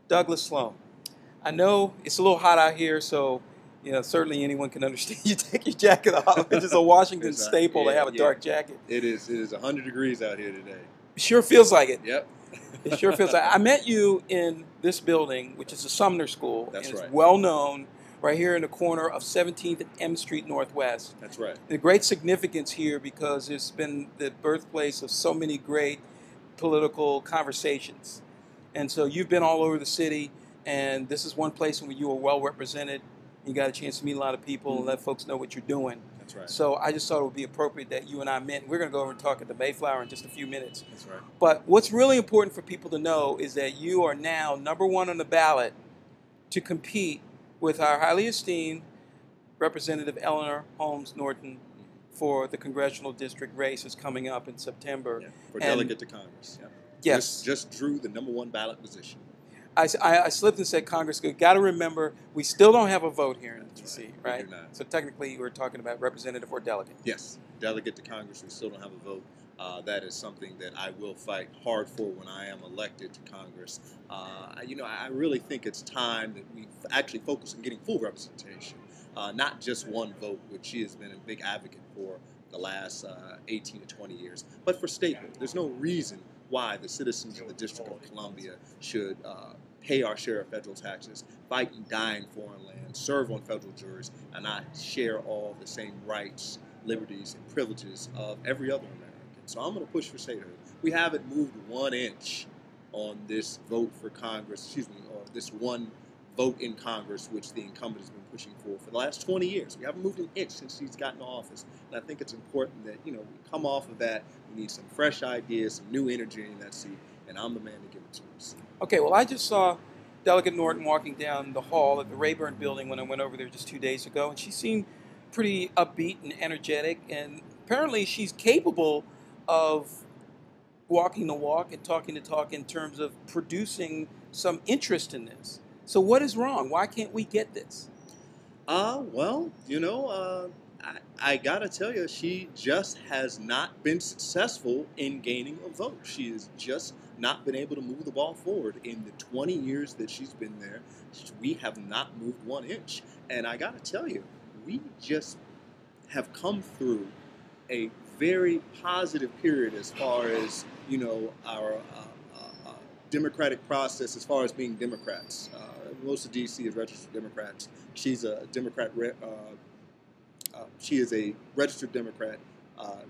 Douglas Sloan. I know it's a little hot out here, so certainly anyone can understand you take your jacket off. It's just a Washington staple to have a dark jacket. It is. It is 100 degrees out here today. It sure feels like it. Yep. It sure feels like I met you in this building, which is a Sumner School. That's and right. It's well known right here in the corner of 17th and M Street Northwest. That's right. The great significance here because it's been the birthplace of so many great political conversations. And so you've been all over the city, and this is one place where you are well represented. You got a chance to meet a lot of people and let folks know what you're doing. That's right. So I just thought it would be appropriate that you and I met. We're going to go over and talk at the Mayflower in just a few minutes. That's right. But what's really important for people to know is that you are now #1 on the ballot to compete with our highly esteemed Representative Eleanor Holmes Norton for the congressional district race is coming up in September. Yeah, for delegate to Congress. Yeah. Yes. Just drew the #1 ballot position. I slipped and said Congress. You've got to remember, we still don't have a vote here in D.C., right? We do not. So technically, we're talking about representative or delegate. Yes, delegate to Congress. We still don't have a vote. That is something that I will fight hard for when I am elected to Congress. I really think it's time that we actually focus on getting full representation, not just one vote, which she has been a big advocate for the last 18 to 20 years, but for statehood. There's no reason why the citizens of the District of Columbia should pay our share of federal taxes, fight and die in foreign land, serve on federal juries, and not share all the same rights, liberties, and privileges of every other American. So I'm going to push for statehood. We haven't moved 1 inch on this vote for Congress, or this one vote in Congress, which the incumbent has been pushing for the last 20 years. We haven't moved an inch since he's gotten to office. And I think it's important that, we come off of that. We need some fresh ideas, some new energy in that seat, and I'm the man to give it to us. Okay, well, I just saw Delegate Norton walking down the hall at the Rayburn building when I went over there just 2 days ago, and she seemed pretty upbeat and energetic, and apparently she's capable of walking the walk and talking the talk in terms of producing some interest in this. So what is wrong? Why can't we get this? I gotta tell you, she just has not been successful in gaining a vote. She has just not been able to move the ball forward. In the 20 years that she's been there, we have not moved 1 inch. And I gotta tell you, we just have come through a very positive period as far as, our democratic process, as far as being Democrats. Most of D.C. is registered Democrats. She's a Democrat. She is a registered Democrat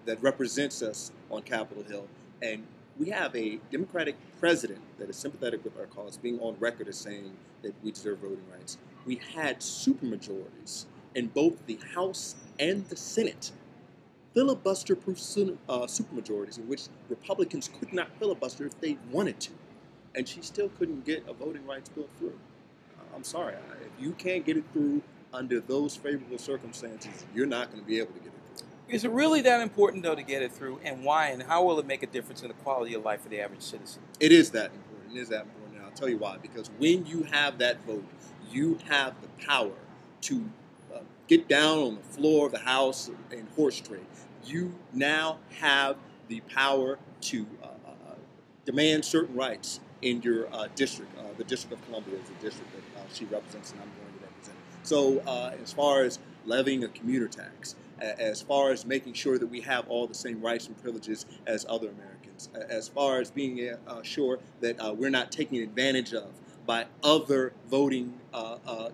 that represents us on Capitol Hill, and we have a Democratic president that is sympathetic with our cause, being on record as saying that we deserve voting rights. We had supermajorities in both the House and the Senate, filibuster-proof supermajorities in which Republicans could not filibuster if they wanted to, and she still couldn't get a voting rights bill through. I'm sorry, if you can't get it through under those favorable circumstances, you're not going to be able to get it through. Is it really that important, though, to get it through, and why, and how will it make a difference in the quality of life for the average citizen? It is that important. It is that important, and I'll tell you why. Because when you have that vote, you have the power to get down on the floor of the House and horse trade. You now have the power to demand certain rights in your district. The District of Columbia is the district that she represents and I'm going to represent. So as far as levying a commuter tax, as far as making sure that we have all the same rights and privileges as other Americans, as far as being sure that we're not taken advantage of by other voting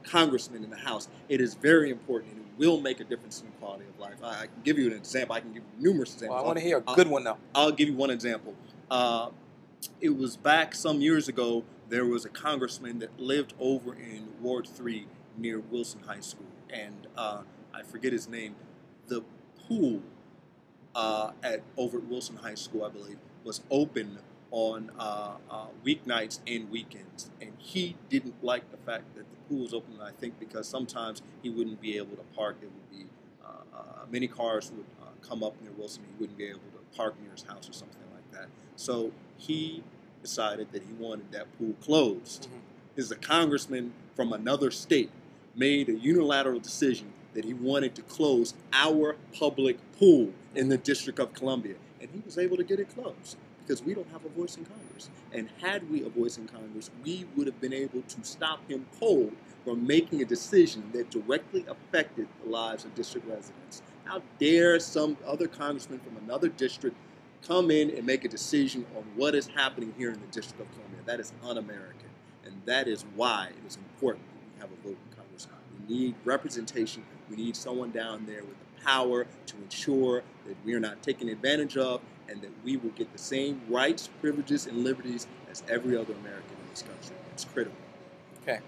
congressmen in the House, it is very important and it will make a difference in the quality of life. I can give you an example. I can give you numerous examples. Well, I want to hear a good one, though. I'll give you one example. It was back some years ago, there was a congressman that lived over in Ward 3 near Wilson High School, and I forget his name. The pool over at Wilson High School, I believe, was open on weeknights and weekends, and he didn't like the fact that the pool was open, I think because sometimes he wouldn't be able to park. There would be many cars would come up near Wilson. He wouldn't be able to park near his house or something like that. So he decided that he wanted that pool closed. Mm-hmm. This is a congressman from another state made a unilateral decision that he wanted to close our public pool in the District of Columbia, and he was able to get it closed because we don't have a voice in Congress. And had we a voice in Congress, we would have been able to stop him cold from making a decision that directly affected the lives of district residents. How dare some other congressman from another district come in and make a decision on what is happening here in the District of Columbia? That is un-American. And that is why it is important that we have a vote in Congress. We need representation. We need someone down there with the power to ensure that we are not taken advantage of and that we will get the same rights, privileges, and liberties as every other American in this country. It's critical. Okay.